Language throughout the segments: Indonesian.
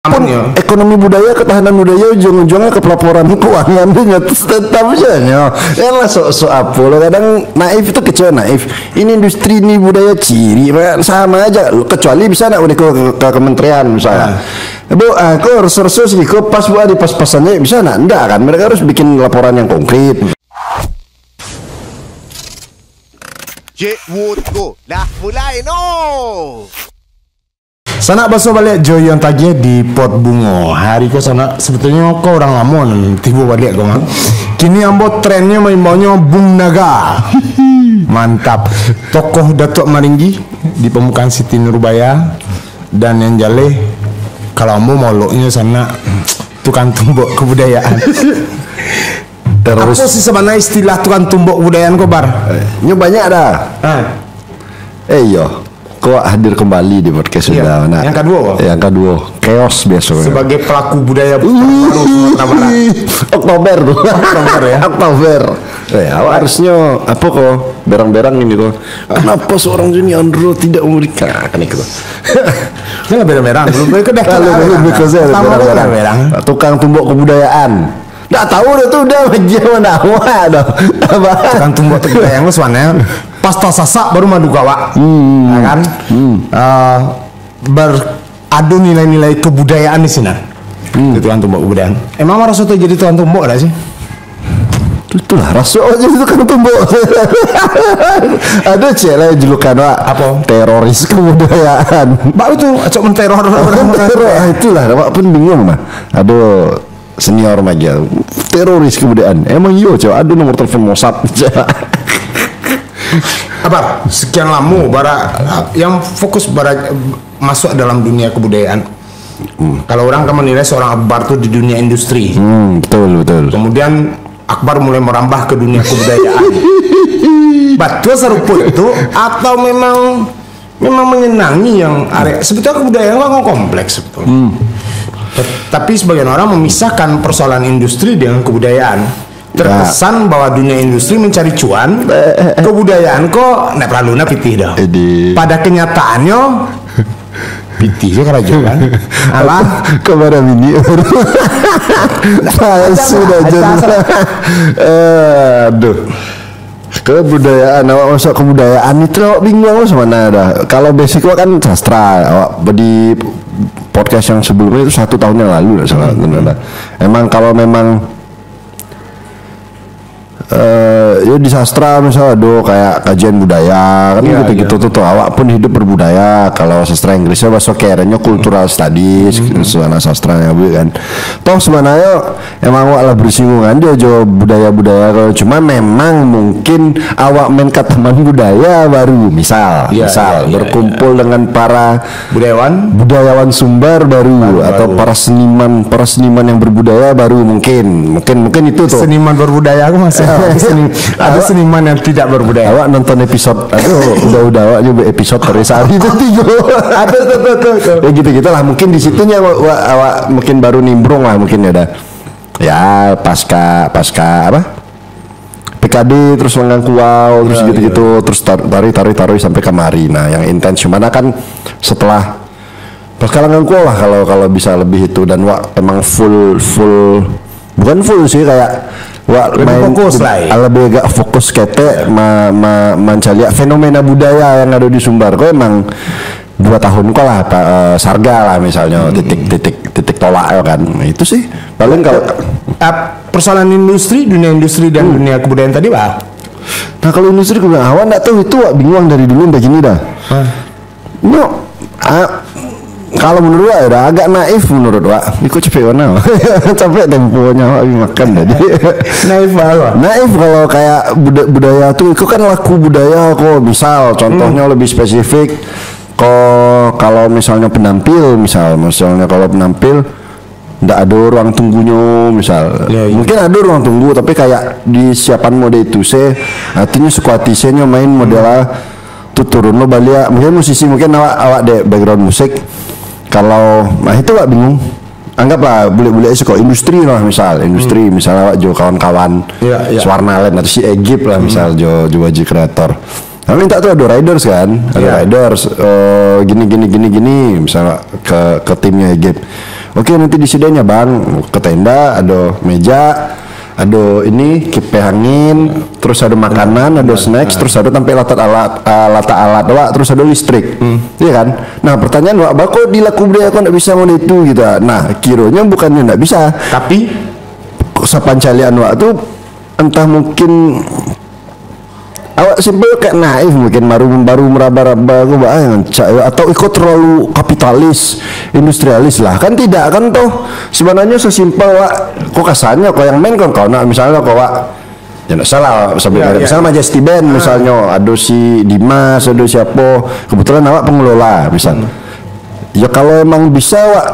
pun ekonomi budaya, ketahanan budaya ujung-ujungnya ke pelaporan keuangan tetap saja. Lah so apa lo kadang naif itu kecuali naif. Ini industri ini budaya ciri sama aja kecuali bisa nak udah ke kementerian misalnya. Bu, aku harus sih kok pas buat di pas-pasannya bisa nak enggak kan mereka harus bikin laporan yang konkret. Wood go dah mulai no. Sana baso balik Joy yang tadi di Pot Bungo. Hari ko sana sebetulnya kau orang Lamongan tiba balik kau mah. Kini ambo trennya maunya Bung Naga. Mantap. Tokoh Datuk Maringgi di Pemukaan Siti Nurbaya dan yang jale kalau ambo moloknya sana tukang tumbuk kebudayaan. Teroris. Apa sih sebenarnya istilah tukang tumbuk kebudayaan kau bar? Ini banyak dah. Iya. Kok hadir kembali di podcast sudah. Nah, yang kedua, chaos biasa. Sebagai pelaku budaya baru Sumatera Barat. Oktober tuh. Oktober ya. Oktober. Harusnya apa kok berang-berang ini kok. Kenapa seorang Juni Andro tidak memberikan kan itu? Jangan berang-berang. Belum ke dah. Berang-berang. Tukang tumbuk kebudayaan. Nggak tahu deh tuh udah zaman awal dah. Tukang tumbuk kebudayaan lu sebenarnya pasta sasak baru madu gawa, ya kan? Beradu nilai-nilai kebudayaan di sini. Tukang tumbuk kebudayaan. Emang rasa tuh jadi tukang tumbuk dah sih? Itulah rasa aja itu kan tumbuk. Ada cewek julukan apa? Teroris kebudayaan. Baru tuh acok menteror orang. Itulah, Pak pun bingung mah. Aduh, senior aja. Teroris kebudayaan. Emang iya, coba ada nomor telepon Mossad. Apa? Sekian lama yang fokus masuk dalam dunia kebudayaan. Kalau orang kan menilai seorang Akbar tuh di dunia industri. Betul. Kemudian Akbar mulai merambah ke dunia kebudayaan. Betul serupa itu atau memang menyenangi yang area sebetulnya kebudayaan kan kompleks sebetulnya. Tapi sebagian orang memisahkan persoalan industri dengan kebudayaan. Terkesan bahwa dunia industri mencari cuan, kebudayaan kok nek praluna pitih dah. Pada kenyataannya pitih juga kerajaan. Alah kemana ini? Sudah jelas. Aduh. Kebudayaan awak masuk kebudayaan itu awak bingung mana dah. Kalau basic awak kan sastra, awak di podcast yang sebelumnya itu 1 tahun yang lalu salah. Emang kalau memang ya di sastra misalnya kayak kajian budaya kan gitu tuh awak pun hidup berbudaya. Kalau sastra Inggrisnya bahasa kerennya cultural studies suasana sastranya kan toh sebenarnya emang awak lah bersinggungan dia jo budaya cuma memang mungkin awak main ke teman budaya baru misal berkumpul dengan para budayawan Sumbar baru atau para seniman yang berbudaya baru mungkin itu tuh seniman berbudaya aku masih ada seniman yang tidak berbudaya. Awak nonton episode udah awak nyoba episode Teresari itu ada tuh. Ya gitu lah mungkin di situnya awak mungkin baru nimbrung lah mungkin ya pasca apa PKD terus mengaku wow terus gitu terus tarik sampai kemari. Nah yang intens cuman kan setelah pasca ngaku lah kalau bisa lebih itu dan emang full bukan full sih kayak lebih fokus lah lebih agak fokus kete mencari fenomena budaya yang ada di Sumbar kok emang 2 tahun kok lah sarga lah misalnya titik tolak ya kan itu sih paling kalau persoalan dunia industri dan dunia kebudayaan tadi Pak. Nah kalau industri kebudayaan awak nggak tahu itu bingung dari dulu begini dah. Kalau menurut Wak udah agak naif menurut Wak. Ikut capek mana? Capek temponya Wak makan tadi. Naif kalau kayak budaya tuh itu kan laku budaya kok. Misal contohnya lebih spesifik. Kalau misalnya penampil misalnya kalau penampil nggak ada ruang tunggunya misal. Mungkin ada ruang tunggu tapi kayak di siapan mode itu artinya sekuatisnya main modelnya tuh turun lo balik mungkin musisi mungkin awak deh background musik. Kalau itu Wak bingung. Anggaplah bule-bule sekolah industri lah industri misalnya Wak jo kawan-kawan Swarnaland atau si Egypt lah misal jo wajib kreator. Nah, minta tuh ada riders kan, ada riders gini misalnya ke timnya Egypt. Oke, nanti disedianya bang ke tenda, ada meja, ada ini kipe angin, terus ada makanan, ada snacks, terus ada sampai alat wak, terus ada listrik, iya kan? Nah pertanyaan wak, kok di laku budaya kok nggak bisa mau itu gitu? Nah kiranya bukannya nggak bisa, Tapi sapancalian wak tuh entah mungkin awak simpel kayak naif mungkin baru meraba-raba gue atau ikut terlalu kapitalis industrialis lah kan, tidak kan toh sebenarnya sesimpel wak kok kasarnya kok yang main kan kau nak misalnya kau wak ya nggak salah misalnya Majesty Band misalnya ada si Dimas, ada siapa, kebetulan awak pengelola misalnya. Ya kalau emang bisa wak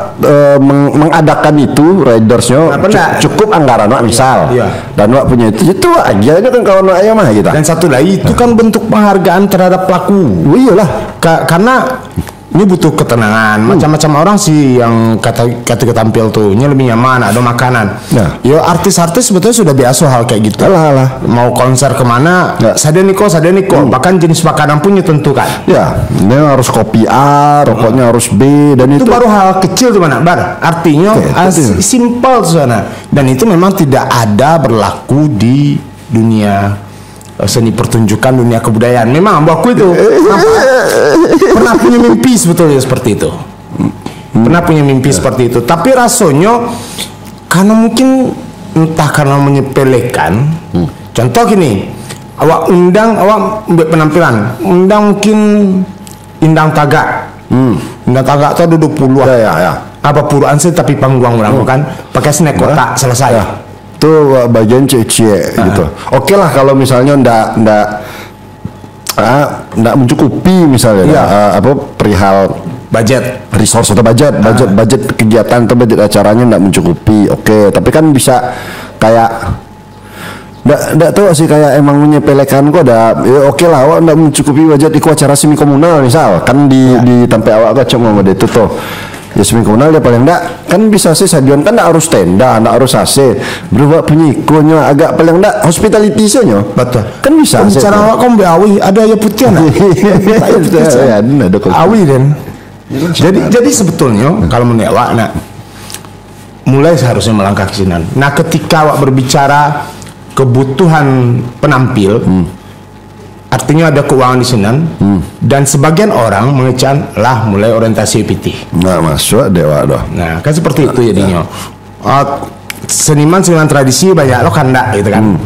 mengadakan itu ridersnya cukup anggaran wak misal dan wak punya itu wak aja kan kalau wak mah gitu. Dan satu lagi itu kan bentuk penghargaan terhadap pelaku. Oh, iyalah Karena ini butuh ketenangan. Macam-macam orang sih yang ketika tampil tuh ini lebih nyaman, ada makanan. Ya artis-artis sebetulnya sudah biasa hal kayak gitu. Alah. Mau konser kemana, sadeniko. Bahkan jenis makanan pun ditentukan. Ya, ini harus kopi A, rokoknya harus B, dan itu baru hal kecil tuh mana, bar. Artinya simple tuh sana. Dan itu memang tidak ada berlaku di dunia seni pertunjukan, dunia kebudayaan. Memang aku itu pernah punya mimpi sebetulnya seperti itu. Pernah punya mimpi seperti itu. Tapi rasanya karena mungkin entah karena menyepelekan. Contoh gini, awak buat penampilan, undang mungkin Indang Tagak. Indang Tagak itu ada 20 ya. Apa puruan sih tapi panggung orang kan pakai snack kotak selesai. Itu bagian cie gitu. Oke lah kalau misalnya ndak mencukupi misalnya apa perihal budget resource atau budget kegiatan atau budget acaranya ndak mencukupi. Oke, tapi kan bisa kayak ndak tahu sih kayak emang menyepelekan kok ada ya oke lah awak ndak mencukupi budget ikut acara semi komunal misal kan di tempat awak kok cuma itu tuh. Ya semi komunal dia paling enggak kan bisa sih stadion kan enggak harus tenda, enggak harus AC. Berubah penyikonya agak paling enggak hospitality saja. Betul. Kan bisa. Cara awak kau awi ada ya putih nah. Ya, ada awi dan. Jadi sebetulnya kalau menurut awak nak mulai seharusnya melangkah ke sini. Nah, ketika awak berbicara kebutuhan penampil artinya ada keuangan di sini dan sebagian orang mengecam lah mulai orientasi PT. Nah masuk dewa doh. Nah kan seperti itu jadinya. Seniman tradisi banyak lo kandak gitu kan.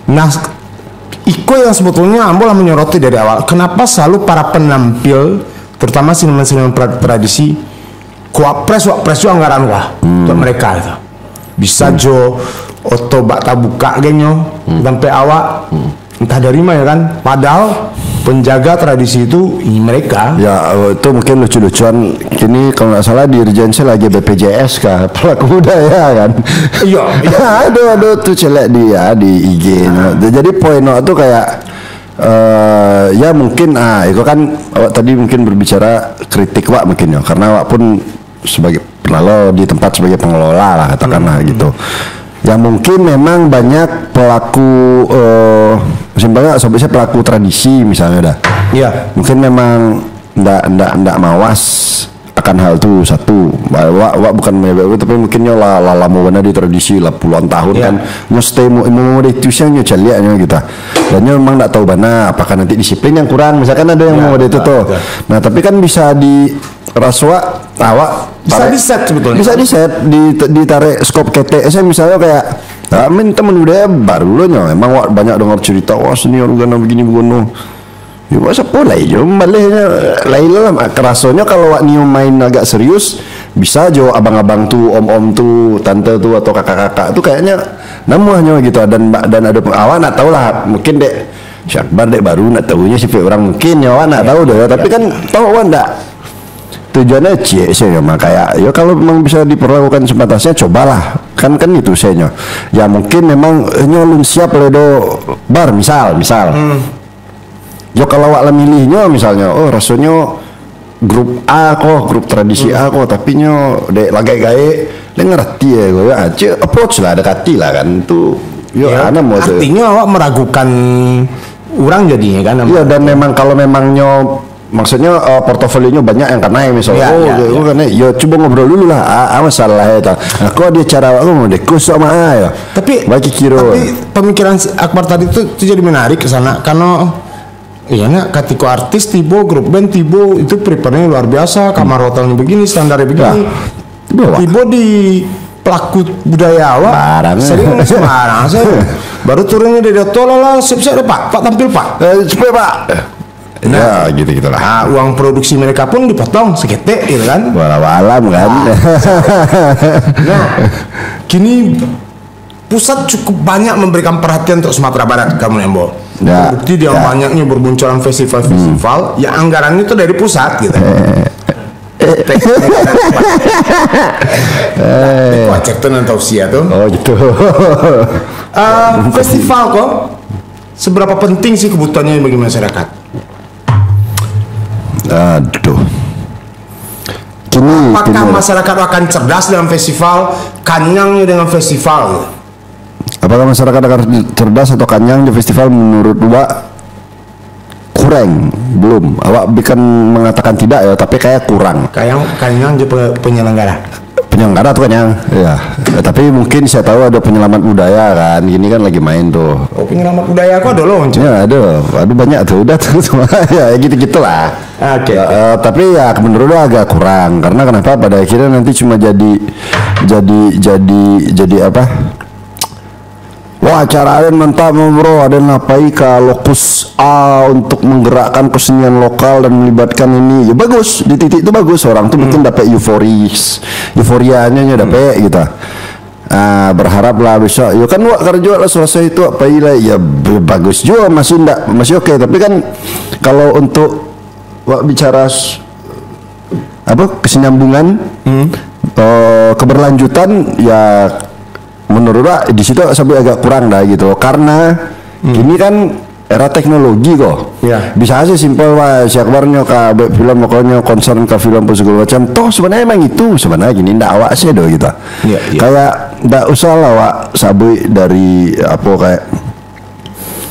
Nah Iko yang sebetulnya ambolah menyoroti dari awal. Kenapa selalu para penampil terutama seniman tradisi wapres itu anggaran untuk mereka itu. Bisa jo otobak tabuka genyo sampai awak entah dari mana kan, padahal penjaga tradisi itu mereka. Ya itu mungkin lucu-lucuan. Kini kalau nggak salah di Regency lagi BPJS kah pelaku budaya kan. Iya. Aduh tuh celek dia di IG. Jadi poin itu kayak ya mungkin itu kan awak tadi mungkin berbicara kritik wak mungkin ya karena wak pun sebagai pernah di tempat sebagai pengelola lah katakanlah gitu. Ya mungkin memang banyak pelaku simpelnya sebenarnya pelaku tradisi misalnya dah. Iya. Mungkin memang ndak mawas akan hal itu satu. Wak bukan menyebabkan tapi mungkinnya lama mana di tradisi lah puluhan tahun kan. Mesti mau itu siangnya caliaknya gitu. Dan memang ndak tahu mana apakah nanti disiplin yang kurang misalkan ada yang mau itu tuh. Nah, tapi kan bisa di raswa awak bisa di-set sebetulnya. Bisa di-set ditarik skop KTS misalnya kayak amin teman budaya baru lo nyo emang banyak dengar cerita senior gana begini begono. Ya masa pola aja malahnya lain lah kerasonya kalau wak nio main agak serius bisa jo abang-abang tuh om-om tuh tante tuh atau kakak-kakak tuh kayaknya namanya gitu dan ada awak nak tahu lah mungkin dek Syakbar dek baru nak tahunya si orang mungkin ya awak nak tahu deh tapi kan tahu awak ndak tujuannya cie sih ya kayak ya kalau memang bisa diperlakukan sebatasnya cobalah kan itu saya ya mungkin memang nyolong siap ledo bar misal ya kalau awak milihnya misalnya rasanya grup A kok grup tradisi A kok tapi nyo dek lagai-gai dia ngerti ya gue aja approach lah dekati lah kan itu ya artinya awak meragukan orang jadinya kan iya dan memang kalau memang nyo maksudnya portofolionya banyak yang kena misalnya kan ya coba ngobrol dulu lah masalah itu nah kok dia cara aku mau dekus sama ya tapi pemikiran Akbar tadi itu jadi menarik ke sana karena iya nak ketika artis tibo grup band tibo itu prepare-nya luar biasa kamar hotelnya begini standarnya begini tibo di pelaku budaya awak sering sembarang baru turunnya dari hotel lah siap-siap pak tampil pak cepet pak. Nah, ya gitu-gitulah. Nah, uang produksi mereka pun dipotong seketek gitu kan. Walau-alam kan. Nah, kini pusat cukup banyak memberikan perhatian untuk Sumatera Barat kamu Nembo. Ya. Bukti dia banyaknya bermunculan festival-festival yang anggarannya itu dari pusat gitu. Cek tuh nanti usia tuh. Oh gitu. Festival kok seberapa penting sih kebutuhannya bagi masyarakat? Aduh. Apakah masyarakat akan cerdas dengan festival, kanyangnya dengan festival? Apakah masyarakat akan cerdas atau kanyang di festival? Menurut gua kurang, belum. Awak bukan mengatakan tidak ya, tapi kayak kurang. Kanyang di penyelenggara tuh kanyang, ya. Tapi mungkin saya tahu ada penyelamat budaya kan, ini kan lagi main tuh. Oh penyelamat budaya kok ada loh? Ya ada banyak tuh, udah tuh semua ya gitu-gitulah. Oke. Tapi ya menurut gua agak kurang, karena kenapa? Pada akhirnya nanti cuma jadi apa? Wah acara ada mantap bro, ada napai ke lokus A untuk menggerakkan kesenian lokal dan melibatkan ini ya bagus, di titik itu bagus, orang tuh mungkin dapat euforianya dapat gitu. Berharap lah besok ya kan wak kerja lah selesai itu apa ya bagus juga, masih oke. Tapi kan kalau untuk wak bicara apa kesinambungan keberlanjutan ya menurut di situ sampai agak kurang dah gitu karena ini kan era teknologi kok bisa aja simpel wah si Akbarnya ke film pokoknya concern ke film segala macam toh sebenarnya emang itu sebenarnya gini ndak awak sih doh gitu kayak ndak usah lah wak sabui dari apa kayak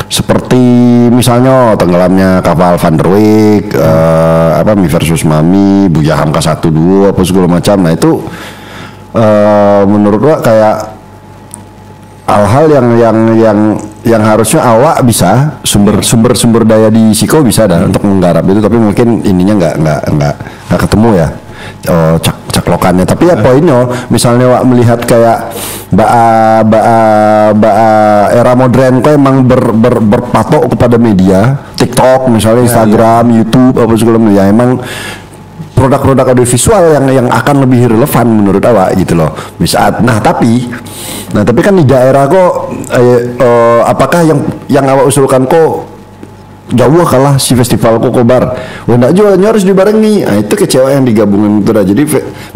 seperti misalnya tenggelamnya kapal Van der Wijk apa Mi versus Mami Buya Hamka 1-2 apa segala macam. Nah itu menurut gua kayak hal-hal yang harusnya awak bisa sumber daya di Siko bisa dah untuk menggarap itu, tapi mungkin ininya nggak ketemu ya caklokannya. Tapi ya poinnya misalnya awak melihat kayak era modern kok emang berpatok kepada media TikTok misalnya Instagram YouTube apa segala macam ya emang produk-produk audiovisual yang akan lebih relevan menurut awak gitu loh. Tapi kan di daerah kok apakah yang awak usulkan kok jauh kalah si festival kok kobar. Enggak juga harus dibarengi. Nah, itu kecewa yang digabungin itu dah. Jadi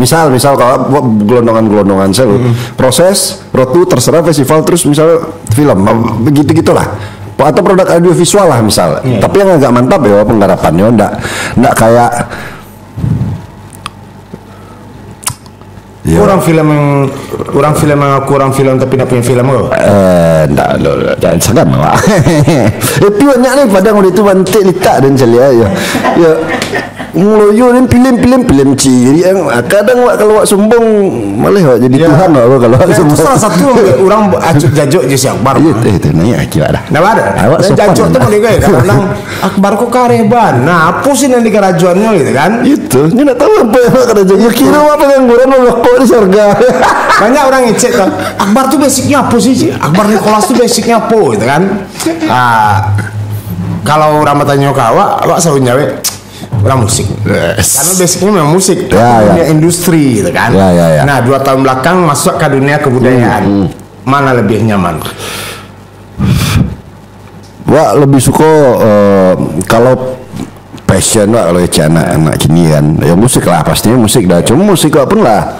misal kalau gelondongan saya proses rotu terserah festival terus misal film begitu-gitulah. Atau produk audiovisual lah misal. Tapi yang agak mantap ya penggarapannya enggak kayak kurang film tapi nak punya film kok. Jangan sangat mawak. Itu banyak nih padang udah itu bantik letak dan celia ya. Ya ngeloyo dan film ciri yang kadang kalau wak sombong malah jadi Tuhan wak kalau sombong. Salah satu orang acut jajuk je si Akbar. Itu nanya akibat dah. Nah ada. Dan jajuk tu boleh gaya kadang Akbar kok kareban. Nah apa sih nanti kerajaannya gitu kan? Itu, ni nak tahu apa yang kerajaan. Ya kira apa yang gurau melokok di surga. Banyak orang ngecek kan. Akbar tu basicnya apa sih? Akbar Nicholas tu basicnya apa gitu kan? Kalau orang bertanya ke awak selalu jawab orang musik. Karena basicnya memang musik, dunia industri gitu kan. Nah 2 tahun belakang masuk ke dunia kebudayaan. Mana lebih nyaman? Wah lebih suka kalau passion wak kalau anak gini kan ya musik lah pastinya musik dah. Cuma musik pun lah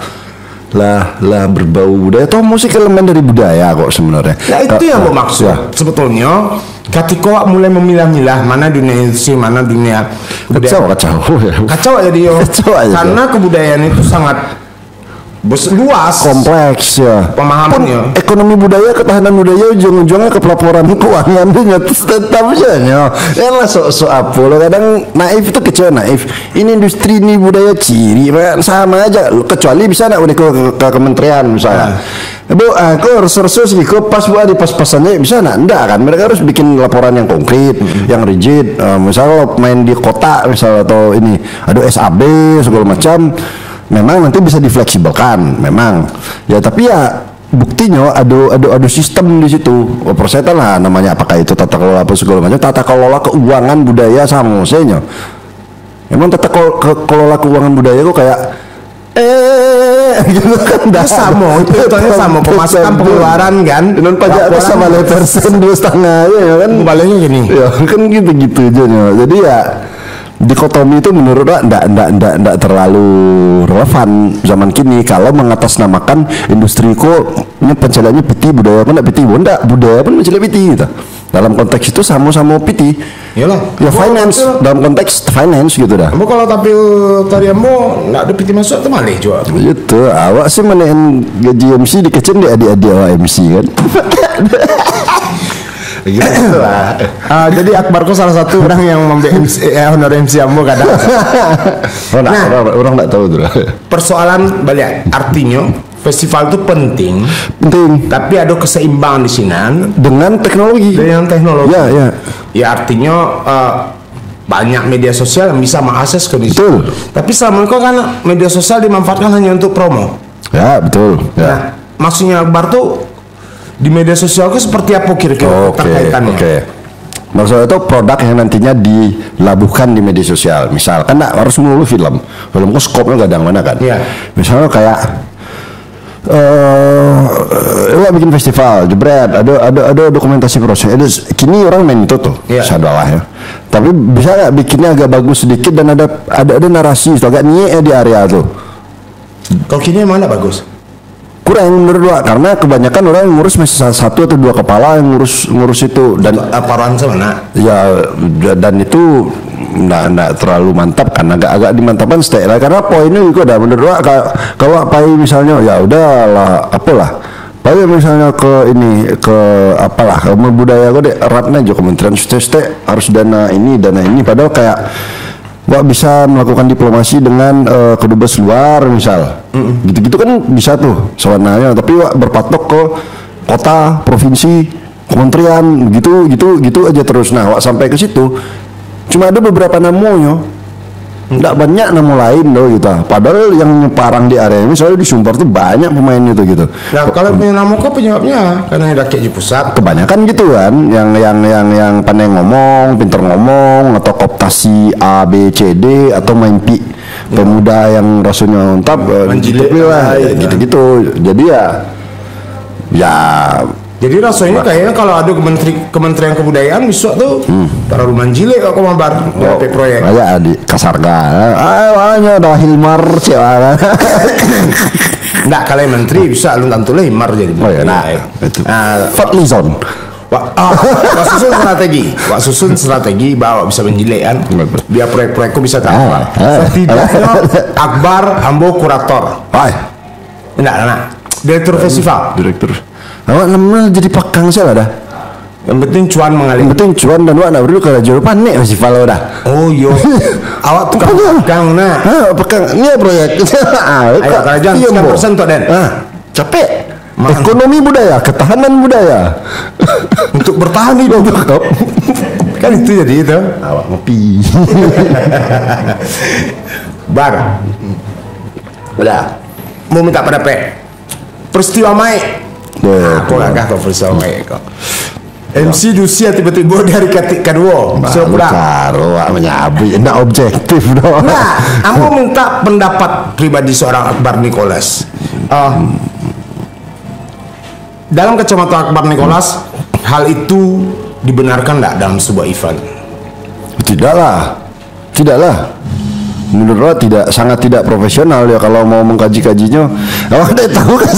berbau budaya. Toh musik elemen dari budaya kok sebenarnya. Nah itu yang gue maksud sebetulnya. Ketika mulai memilah-milah mana dunia industri, mana dunia budaya. Kacau jadi yo. Karena kebudayaan itu sangat luas, kompleks ya. pemahamannya. Pun ekonomi budaya, ketahanan budaya ujung-ujungnya ke pelaporan keuangan dunia tetap aja ya lah so apa lo kadang naif itu kecewa naif. Ini industri ini budaya ciri sama aja kecuali bisa nak udah ke kementerian misalnya. Bu, aku harus sih kok pas buat di pas-pasannya bisa nak enggak kan mereka harus bikin laporan yang konkret, yang rigid. Misalnya lo main di kota misalnya atau ini ada SAB segala macam. Memang nanti bisa difleksibelkan, memang ya tapi ya buktinya ada sistem di situ persetan lah namanya apakah itu tata kelola apa segala macam tata kelola keuangan budaya sama maksudnya. Emang tata kelola keuangan budaya kok kayak gitu kan sama itu contohnya sama pemasukan pengeluaran kan dan pajak sama 5% 2,5 ya kan baliknya gini ya kan gitu aja jadi ya dikotomi itu menurut enggak terlalu relevan zaman kini kalau mengatasnamakan industri kok ini pencelanya piti budaya pun enggak piti budaya pun mencela piti gitu. Dalam konteks itu sama-sama piti. Iyalah. Ya finance dalam konteks finance gitu dah. Kamu kalau tampil tarianmu enggak ada piti masuk tuh malih juga. Gitu. Awak sih menahan gaji MC dikecil di adik-adik awak MC kan. Gitu lah. Jadi Akbar kok salah satu orang yang honor MC Ambo kadang. Orang nggak tahu tuh. Persoalan balik artinya festival itu penting, tapi ada keseimbangan di sini dengan teknologi. Ya. Ya artinya banyak media sosial yang bisa mengakses ke situ. Tapi selama ini kan media sosial dimanfaatkan hanya untuk promo. Ya betul. Ya. Nah, maksudnya Akbar tuh di media sosial itu seperti apa kira-kira terkaitannya? Maksudnya itu produk yang nantinya dilabuhkan di media sosial. Misal kan harus melulu film kok skopnya kadang mana kan? Yeah. Misalnya kayak lo bikin festival, jebret, ada dokumentasi proses. Kini orang main itu tuh, sadalah ya. Tapi bisa nggak bikinnya agak bagus sedikit dan ada narasi, agak nye di area tuh. Kalau kini mana bagus? Kurang menurut gua karena kebanyakan orang yang ngurus masih satu atau dua kepala yang ngurus itu dan aparan mana ya dan itu nggak terlalu mantap kan agak dimantapkan style karena poinnya juga dah menurut gua kalau apa misalnya ya udahlah apalah Tapi misalnya ke apalah budaya kok deh eratnya aja Kementerian Stek harus dana ini padahal kayak wah bisa melakukan diplomasi dengan kedubes luar misal gitu-gitu kan bisa tuh sebenarnya tapi wah berpatok ke kota provinsi kementerian gitu aja terus nah wah sampai ke situ cuma ada beberapa namanya nggak banyak nama lain loh gitu. Padahal yang parang di area ini soalnya di Sumpar tuh banyak pemain itu gitu. Nah kalau punya nama kok penyebabnya karena ada kayak di pusat. Kebanyakan gitu kan, yang pandai ngomong, pinter ngomong atau koptasi A B C D atau main pi pemuda yang rasanya mantap, menjilik lah, gitu. Jadi ya. Jadi rasanya kayaknya kalau ada Kementerian Kebudayaan bisa tuh terlalu menjilik kok mabar proyek. Kayak di Kasarga. Hanya dah Hilmar cewek. Enggak kalau menteri bisa lu tentu Hilmar jadi. Oh ya nah itu. Fadlizon. Wah susun strategi bahwa bisa menjilik kan. Biar proyek-proyekku bisa tambah. Setidaknya Akbar Ambo kurator. Enggak. Direktur festival. Direktur. Awak namanya jadi pakang saya dah. Yang penting cuan mengalir. Yang penting cuan dan awak nak berdua kalau jual panik festival dah. Oh yo. Awak tukang pakang nah. Pakang ni proyek. Ayo jangan 10% tok Den. Capek. Ekonomi budaya, ketahanan budaya. Untuk bertahan hidup. Kan itu jadi itu. Awak ngopi. Bar. Udah. Mau minta pendapat. Peristiwa Mai. Aku gak tahu peristiwa Mai kok. MC Dusia tiba-tiba dari kedua. Karo menyabi, enggak objektif dong. Nah, aku minta pendapat pribadi seorang Akbar Nicholas. Dalam kacamata Akbar Nicholas, hal itu dibenarkan enggak dalam sebuah event? Tidaklah. menurut sangat tidak profesional ya kalau mau mengkaji-kajinya. Awak tidak tahu kan?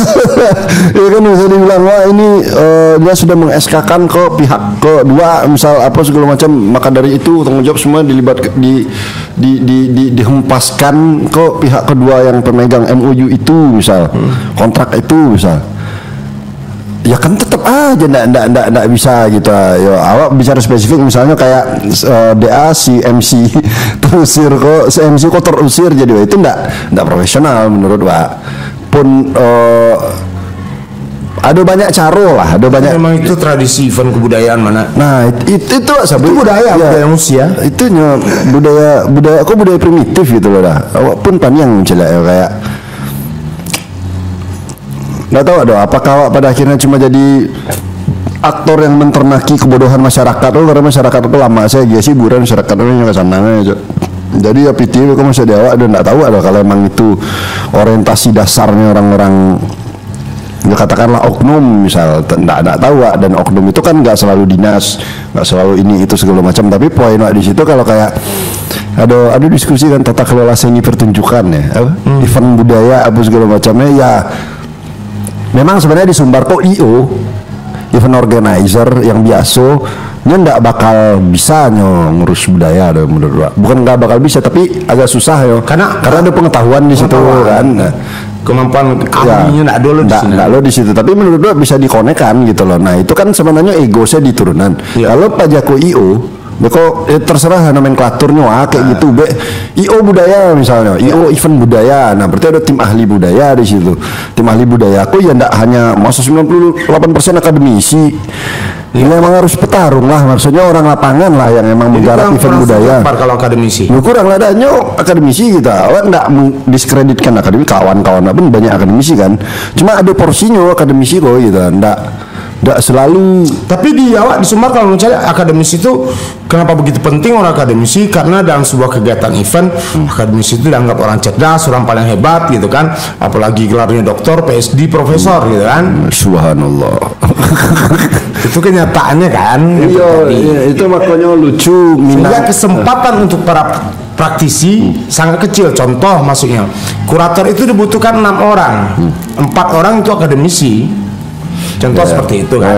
Ya kan bisa dibilang wah ini dia sudah meng-SK-kan ke pihak kedua misal apa segala macam, maka dari itu tanggung jawab semua dihempaskan ke pihak kedua yang pemegang MOU itu misal, kontrak itu misal. Ya kan tetap aja ndak bisa gitu. Ya awak bicara spesifik misalnya kayak DA si MC terusir kok, si MC kok terusir, jadi itu ndak profesional menurut Pak. Pun ada banyak cara lah, ada banyak. Memang itu tradisi event kebudayaan mana? Nah itu budaya manusia. Itu budaya kok budaya primitif gitu loh dah. Awak pun panjang celak ya kayak. Nggak tahu ada apakah awak pada akhirnya cuma jadi aktor yang menternaki kebodohan masyarakat. Karena masyarakat itu lama saya sih hiburan masyarakat ini ke sana aja. Jadi ya PTV kok masih ada awak dan nggak tahu ada kalau emang itu orientasi dasarnya orang-orang ya katakanlah oknum misal, nggak tahu dan oknum itu kan nggak selalu dinas, nggak selalu ini itu segala macam. Tapi poin di situ kalau kayak ada diskusi kan tata kelola seni pertunjukan ya, event budaya apa segala macamnya ya. Memang sebenarnya di Sumbar kok event organizer yang biasa ndak bakal bisa ngurus budaya ada menurut. Bukan nggak bakal bisa tapi agak susah karena ada pengetahuan di situ kan. Nah, kemampuan ahlinya ndak lo di situ. Tapi menurut gua bisa dikonekkan gitu loh. Nah, itu kan sebenarnya egosnya diturunan. Kalau Pak Jako Beko terserah nomenklaturnya kayak gitu. IO budaya misalnya, IO event budaya. Nah, berarti ada tim ahli budaya di situ. Tim ahli budaya aku ya ndak hanya masa 98% akademisi. Ini memang harus petarung lah, maksudnya orang lapangan lah yang memang menggarap event budaya. Kalau akademisi. Kurang ada akademisi kita. Awak ndak mendiskreditkan akademisi, kawan-kawan pun banyak akademisi kan. Cuma ada porsinya akademisi kok gitu. Nggak selalu. Tapi di awak di Sumbar kalau mencari akademisi itu kenapa begitu penting orang akademisi? Karena dalam sebuah kegiatan event akademisi itu dianggap orang cerdas, orang paling hebat gitu kan. Apalagi gelarnya doktor, PSD, profesor gitu kan. Subhanallah. Itu kenyataannya kan. Iya, itu makanya lucu. Sehingga kesempatan untuk para praktisi sangat kecil. Contoh maksudnya kurator itu dibutuhkan 6 orang, 4 orang itu akademisi. Contoh seperti itu kan.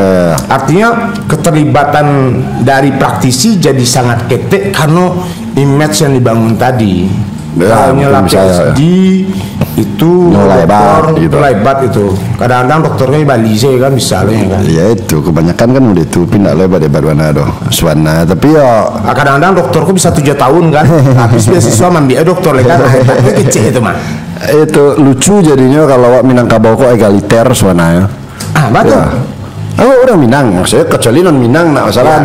Artinya keterlibatan dari praktisi jadi sangat ketek karena image yang dibangun tadi. Misalnya PSD itu lebat itu. Kadang-kadang dokternya di Bali sih kan misalnya kan. Ya itu kebanyakan kan udah itu pindah lebat di Barwana doh. Suana tapi ya kadang-kadang dokterku bisa 7 tahun kan. Habis beasiswa ambil dokter kan. Itu kecil itu mah. Itu lucu jadinya kalau Minangkabau kok egaliter suana ya. Betul. Orang Minang, maksudnya kecuali non Minang, nah masalah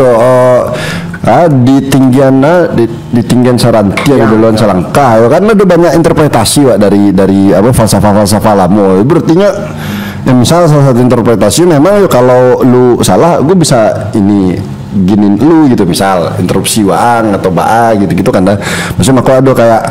di tinggian Sarantia di duluan Salangka, kan ada banyak interpretasi dari apa falsafah lama. Berarti ya misal salah satu interpretasi memang kalau lu salah, gue bisa ini giniin lu gitu, misal interupsi waang atau baa gitu kan. Maksudnya aku ada kayak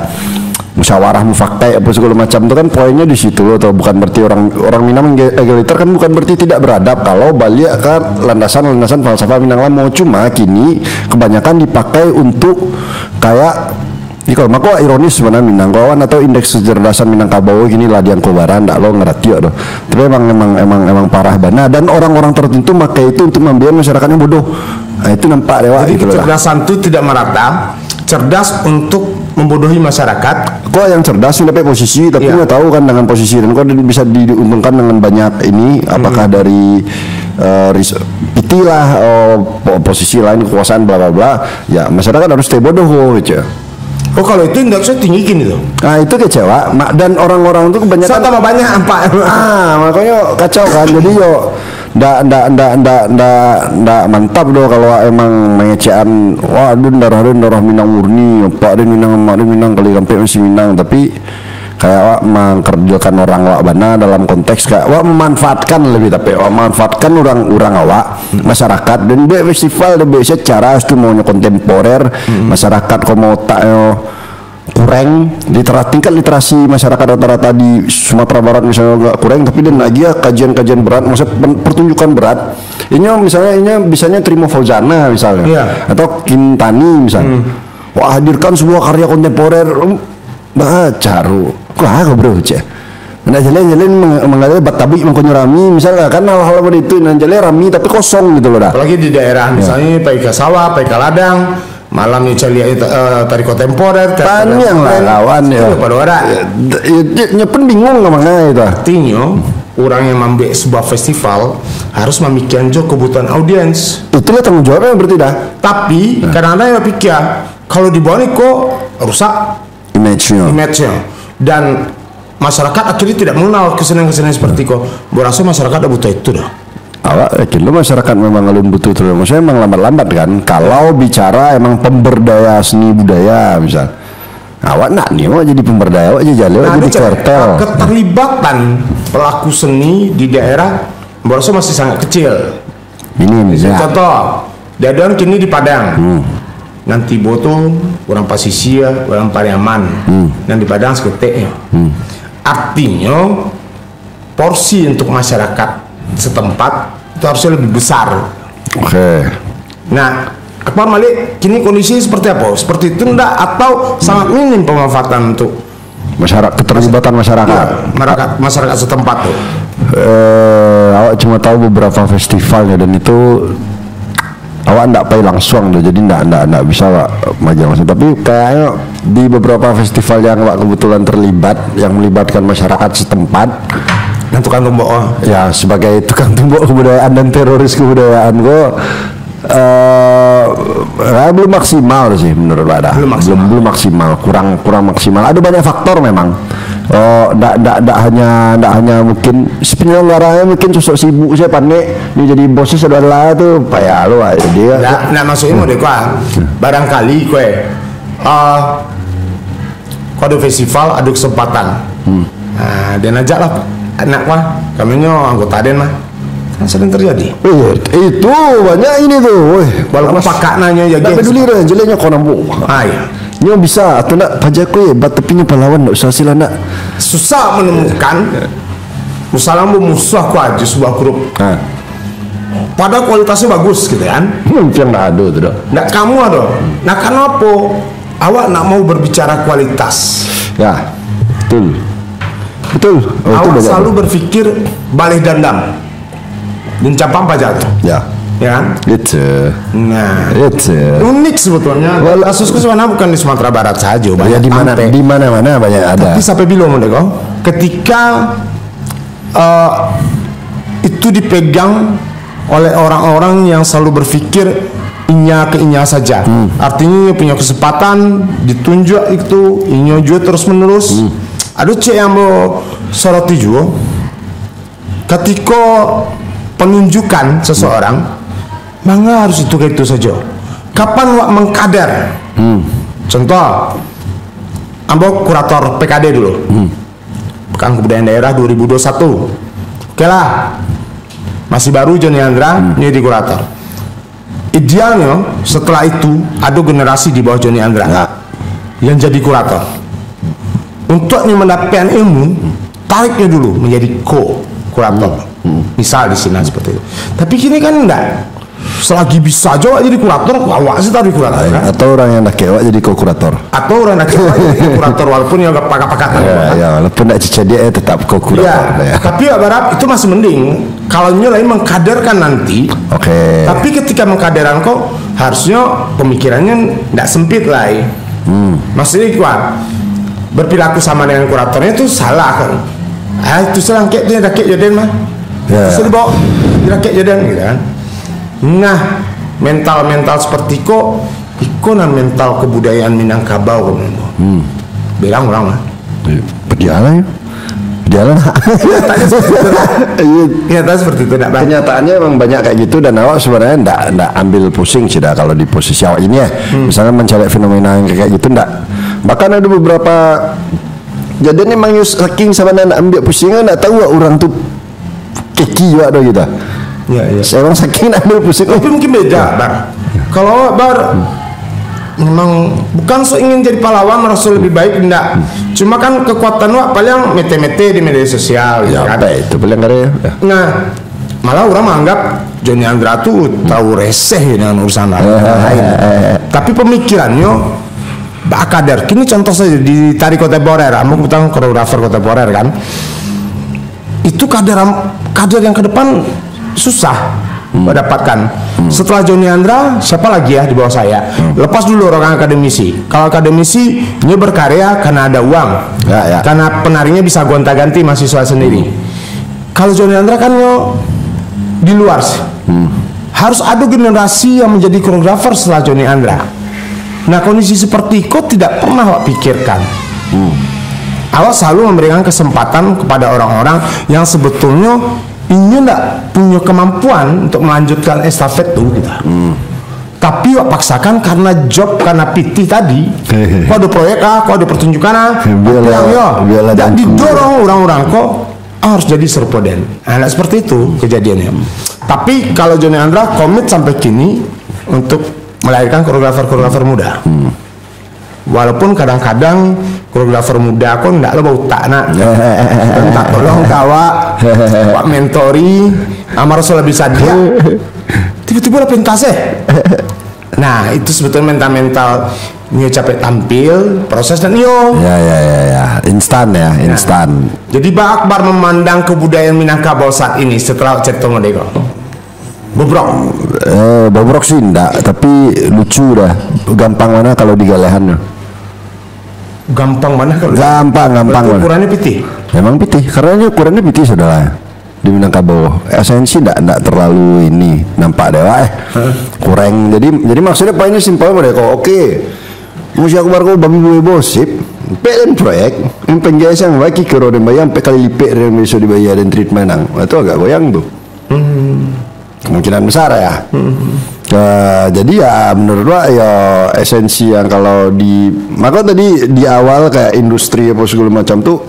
musyawarah mufakat apa segala macam itu kan poinnya di situ loh. Atau bukan berarti orang Minang egaliter kan bukan berarti tidak beradab kalau balik ke landasan falsafah Minang lama. Cuma kini kebanyakan dipakai untuk kayak kalau mako ironis sebenarnya Minang kawan atau indeks kecerdasan Minangkabau gini lah diang kobaran ndak lo ngerti ya. Tapi emang parah bana dan orang-orang tertentu pakai itu untuk membiarkan masyarakatnya bodoh. Nah, itu nampak dewa gitu. Jadi kecerdasan itu tidak merata. Cerdas untuk membodohi masyarakat. Kok yang cerdas dapat posisi tapi nggak tahu kan dengan posisi dan kok bisa diuntungkan dengan banyak ini apakah dari PT lah posisi lain kekuasaan bla bla bla ya masyarakat harus stay bodoh gitu. Oh kalau itu indeksnya tinggiin itu. Nah itu kecewa dan orang-orang itu kebanyakan tambah banyak apa? Makanya kacau kan jadi ndak mantap doh kalau emang mengecean wah darah Minang murni apa Minang kali sampai masih Minang tapi kayak wak mengkerjakan orang wak bana dalam konteks kayak wak memanfaatkan lebih tapi wak memanfaatkan orang awak masyarakat dan festival secara itu maunya kontemporer masyarakat kok mau tak kurang tingkat literasi masyarakat rata-rata di Sumatera Barat misalnya nggak kurang tapi dan lagi ya kajian berat maksudnya pertunjukan berat ini misalnya Trimo Fauzana misalnya atau Kintani misalnya wah hadirkan sebuah karya kontemporer Bacaru. Kau bro cek. Nah jalan-jalan mengalir batabi mengkonyo rami misalnya kan hal-hal seperti itu. Nah jalan rami tapi kosong gitu loh dah. Apalagi di daerah misalnya pergi ke sawah, pergi ke ladang, malamnya cari tarik kontemporer. Tani yang lawan ya. Pada orang. Nyepen bingung namanya itu. Artinya orang yang membuat sebuah festival harus memikirkan juga kebutuhan audiens. Itulah tanggung jawabnya berarti dah. Tapi kadang-kadang yang pikir kalau dibawa nih kok rusak image-nya. Dan masyarakat akhirnya tidak mengenal kesenian-kesenian seperti kok. Berasa masyarakat ada butuh itu dah. Awak yakin lo masyarakat memang ngalun butuh itu. Maksudnya emang lambat-lambat kan. Kalau bicara emang pemberdaya seni budaya misal. Awak nak nih mau jadi pemberdaya, awak jadi kartel. Keterlibatan pelaku seni di daerah berasa masih sangat kecil. Ini ya. Contoh, dadan kini di Padang. Nanti boto orang Pasisia, orang Pariaman. Dan di Padang seketik ya. Artinya porsi untuk masyarakat setempat itu harusnya lebih besar. Oke. Nah, Akbar Malik kini kondisi seperti apa? Seperti itu enggak atau sangat minim pemanfaatan untuk masyarakat, keterlibatan masyarakat. Ya, masyarakat setempat tuh. Awak cuma tahu beberapa festivalnya dan itu awak ndak pay langsung tuh, jadi ndak bisa awak maju langsung. Tapi kayaknya di beberapa festival yang awak kebetulan terlibat, yang melibatkan masyarakat setempat, dan tukang tumbok, ya sebagai tukang tumbok kebudayaan dan teroris kebudayaan, belum maksimal sih menurut Anda. Belum maksimal, kurang maksimal. Ada banyak faktor memang. Ndak hanya mungkin penyelenggaranya mungkin sosok sibuk saya panik ini jadi bosnya saudara tuh payah lo dia. Nah maksudnya mau deh barangkali kue ada festival ada kesempatan. Nah, dan ajak lah anak kami anggota den mah. Kan sering terjadi. Itu banyak ini tuh. Walaupun pakak nanya ya guys. Tapi dulu jeleknya kau nampu. Ya. Nyo bisa atau nak pajakku ya tapi pahlawan nak usah sila nak. Susah menemukan. Misalnya musuh aku aja sebuah grup. Pada kualitasnya bagus gitu kan. Yang nak ada tuh dah. Nak kamu ada. Nah kenapa awak nak mau berbicara kualitas? Ya. Betul. Awak selalu berpikir balih dandam. Dan capang pajak. Ya. Ya kan? Itu. Nah, itu unik sebetulnya. Kasusku sebenarnya bukan di Sumatera Barat saja, banyak di mana-mana banyak ada. Tapi sampai bilang mereka, ketika itu dipegang oleh orang-orang yang selalu berpikir inya ke inya saja. Artinya punya kesempatan ditunjuk itu inya juga terus menerus. Ada cek yang mau soroti juga. Ketika penunjukan seseorang mangga harus itu kayak itu saja. Kapan wak mengkader? Contoh, ambo kurator PKD dulu. Pekan Kebudayaan Daerah 2021. Oke lah, masih baru Joni Andra jadi kurator. Idealnya setelah itu ada generasi di bawah Joni Andra yang jadi kurator. Untuk mendapatkan ilmu, tariknya dulu menjadi kurator. Misal di sini seperti itu. Tapi kini kan enggak. Selagi bisa aja jadi kurator, awak sih tadi kurator kan? Atau orang yang nak kewak jadi kurator. Atau orang nak kewak jadi kurator walaupun yang gak pakai-pakai. Ya, walaupun nak cicak dia tetap kurator. Ya. Tapi ya Barab itu masih mending. Kalau lain mengkaderkan nanti. Oke. Tapi ketika mengkaderan kok harusnya pemikirannya tidak sempit lah. Maksudnya kuat. Berperilaku sama dengan kuratornya itu salah kan? Itu salah kayak dia rakyat jaden mah. Bisa dibawa rakyat jaden gitu kan? Nah, mental seperti ikonan mental kebudayaan Minangkabau kan? Bilang orang lah. Berjalan ya. Kenyataan seperti itu. Kenyataannya memang banyak kayak gitu dan awak sebenarnya ndak ambil pusing sih dah kalau di posisi awak ini ya. Misalnya mencari fenomena yang kayak gitu ndak. Bahkan ada beberapa jadi memang saking sama nak ambil pusing ndak tahu orang tuh keki juga ada gitu. Ya. Saya orang saking ambil pusing. Tapi mungkin beda, Bar. Kalau Bar memang bukan ingin jadi pahlawan merasa lebih baik enggak. Cuma kan kekuatan wak paling mete-mete di media sosial ya, kan. Itu paling ada ya. Nah, malah orang menganggap Joni Andra tuh tahu reseh dengan urusan lain. Tapi pemikirannya kader. Kini contoh saja di tari kontemporer, kamu kebetulan koreografer kontemporer kan, itu kader yang ke depan susah mendapatkan. Setelah Joni Andra, siapa lagi ya di bawah saya? Lepas dulu orang akademisi. Kalau akademisi ini berkarya karena ada uang, karena penarinya bisa gonta-ganti mahasiswa sendiri. Kalau Joni Andra kan di luar sih. Harus ada generasi yang menjadi koreografer setelah Joni Andra. Nah, kondisi seperti itu tidak pernah Wak pikirkan. Awak selalu memberikan kesempatan kepada orang-orang yang sebetulnya ini tidak punya kemampuan untuk melanjutkan estafet itu kita. Tapi Wak paksakan karena job, karena PT tadi. Kau ada proyek kau ada pertunjukan biarlah dan didorong orang-orang kok harus jadi serpoden. Nah, seperti itu kejadiannya. Tapi kalau Joni Andra komit sampai kini untuk melahirkan koreografer muda. Walaupun kadang-kadang koreografer muda aku ndak lo bau tak nak, tak tolong kawa, Pak mentori, amar lebih bisa dia, tiba-tiba lah pentas Nah itu sebetulnya mental nyo capek tampil, proses dan ya, instan. Jadi Pak Akbar memandang kebudayaan Minangkabau saat ini setelah cerita Modeko. Bobrok sih enggak, tapi lucu dah. Gampang mana kalau di galehan? Gampang mana kalau? Gampang. Ukurannya piti. Memang piti, karena ukurannya piti saudara. Di Minangkabau esensi enggak terlalu ini nampak dewa kurang. Jadi maksudnya poinnya simpel mereka. Oke. Musik Akbar ko babi buwe bosip. Pelen proyek, yang penjasa yang bagi kero dan bayang kali lipat yang bisa dibayar dan treatment nang. Itu agak goyang tuh. Kemungkinan besar ya. Jadi ya menurut gua ya esensi yang kalau maka tadi di awal kayak industri apa segala macam tuh,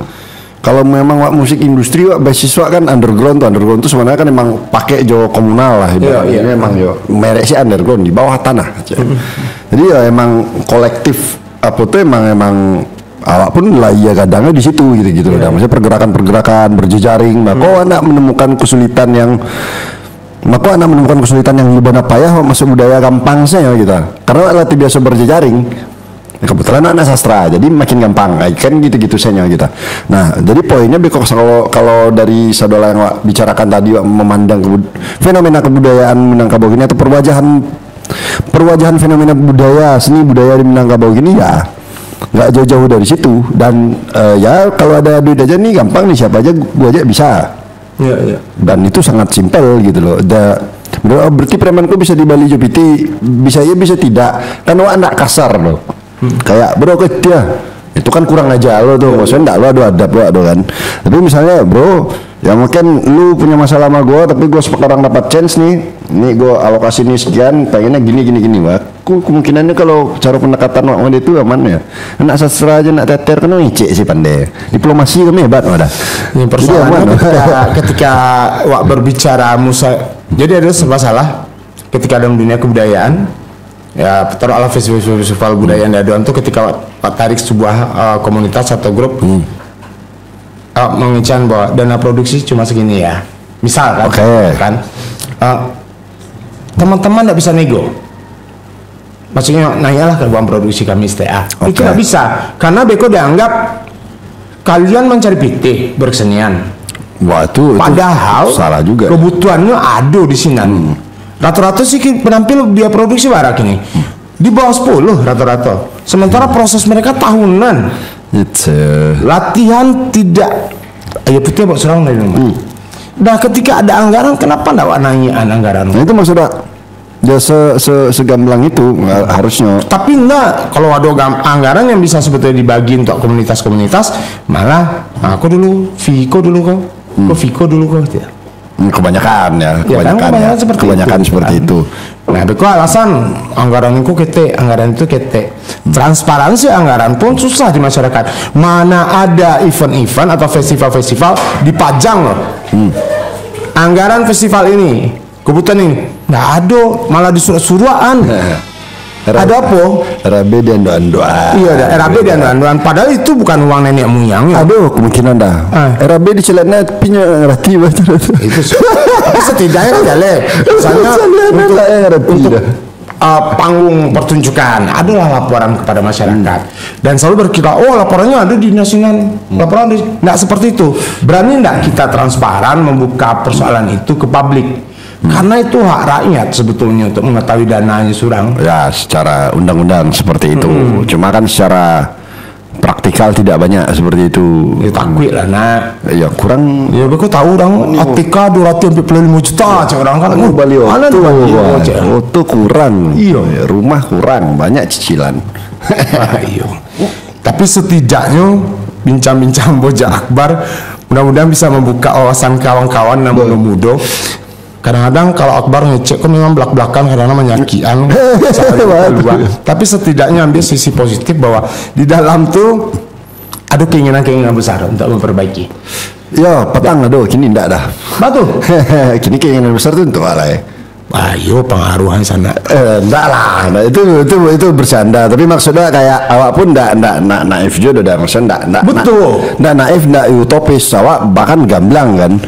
kalau memang musik industri beasiswa kan underground tuh sebenarnya kan emang pakai jo komunal lah. Ini memang jo merek si underground di bawah tanah. Jadi ya emang kolektif apa tuh emang awak pun lah ya kadangnya di situ gitu loh. Maksudnya pergerakan berjejaring. Maka anak menemukan kesulitan yang lebih payah masuk budaya gampang saya gitu. Karena latih biasa berjejaring. Kebetulan anak sastra, jadi makin gampang kan gitu saya gitu. Nah, jadi poinnya kalau dari saudara yang Wak bicarakan tadi Wak memandang fenomena kebudayaan Minangkabau ini atau perwajahan fenomena seni budaya di Minangkabau ini ya nggak jauh-jauh dari situ. Dan ya kalau ada duit aja nih gampang nih, siapa aja gua aja bisa. Dan itu sangat simpel gitu loh. Berarti premanku bisa di Bali Jopiti, bisa ya bisa tidak. Kan Wak anak kasar loh. Kayak bro dia itu kan kurang aja lo tuh, maksudnya enggak lo adab lo kan. Tapi misalnya bro, ya mungkin lu punya masalah sama gue, tapi gue sekarang dapat chance nih gue alokasi nih sekian, pengennya gini Wak. Kemungkinannya kalau cara pendekatan Wak itu aman ya. Anak sastra aja nak teter kan ngecek sih pandai. Diplomasi kami hebat Wak dah. Yang persoalannya ketika Wak berbicara jadi ada serba salah ketika dalam dunia kebudayaan. Ya, taruhlah festival budaya Dadoan tuh ketika Pak tarik sebuah komunitas atau grup mengincar bahwa dana produksi cuma segini ya, misal kan, teman-teman nggak bisa nego, maksudnya nanyalah ke ruang produksi kami STA, itu nggak bisa karena Beko dianggap kalian mencari PT berkesenian. Wah itu padahal salah juga. Kebutuhannya ada di sini. Rata-rata sih penampil dia produksi barak ini di bawah 10 rata-rata. Sementara proses mereka tahunan. Latihan tidak. Ayo putih buat serang dari rumah. Nah ketika ada anggaran, kenapa enggak nanya anggaran? Nah, itu maksudnya ya segamblang itu harusnya. Tapi enggak, kalau ada anggaran yang bisa sebetulnya dibagi untuk komunitas-komunitas, malah aku dulu, Viko dulu kok tidak. Kebanyakan seperti itu. Nah, itu alasan anggaran itu kete. Transparansi anggaran pun susah di masyarakat. Mana ada event-event atau festival-festival dipajang loh. Anggaran festival ini, kebutuhan ini, nggak ada, malah disuruh-suruhan. Ada apa? RAB dan doan-doan. Iya, ada RAB dan doan-doan. Padahal itu bukan uang nenek moyang. Aduh, kemungkinan dah. RAB dicelatnya punya rati betul. Itu. Tapi setidaknya kan jale. Misalnya untuk panggung pertunjukan, adalah laporan kepada masyarakat. Dan selalu berkira, oh laporannya ada di nasional, laporan nggak seperti itu. Berani nggak kita transparan membuka persoalan itu ke publik? Karena itu hak rakyat sebetulnya untuk mengetahui dananya surang. Ya, secara undang-undang seperti itu. Cuma kan secara praktikal tidak banyak seperti itu. Ya takut lah nak. Ya kurang. Ya beku tahu orang ATK 245 juta cak orang kan. Bali Cak. Auto kurang. Iya. Ya, rumah kurang, banyak cicilan. Iya. Tapi setidaknya bincang-bincang Bojang Akbar mudah-mudahan bisa membuka wawasan kawan-kawan yang muda. Kadang-kadang kalau Akbar ngecek kan memang belak-belakan kadang-kadang menyakian. Tapi setidaknya ambil sisi positif bahwa di dalam tuh ada keinginan-keinginan besar untuk memperbaiki. Ya, petang aduh, kini ndak dah. Betul. Kini keinginan besar tuh untuk apa ya? Ayo pengaruhan sana. Enggak lah, nah, itu bercanda. Tapi maksudnya kayak awak pun enggak naif juga, udah maksudnya enggak betul. Enggak naif, enggak utopis. Awak bahkan gamblang kan.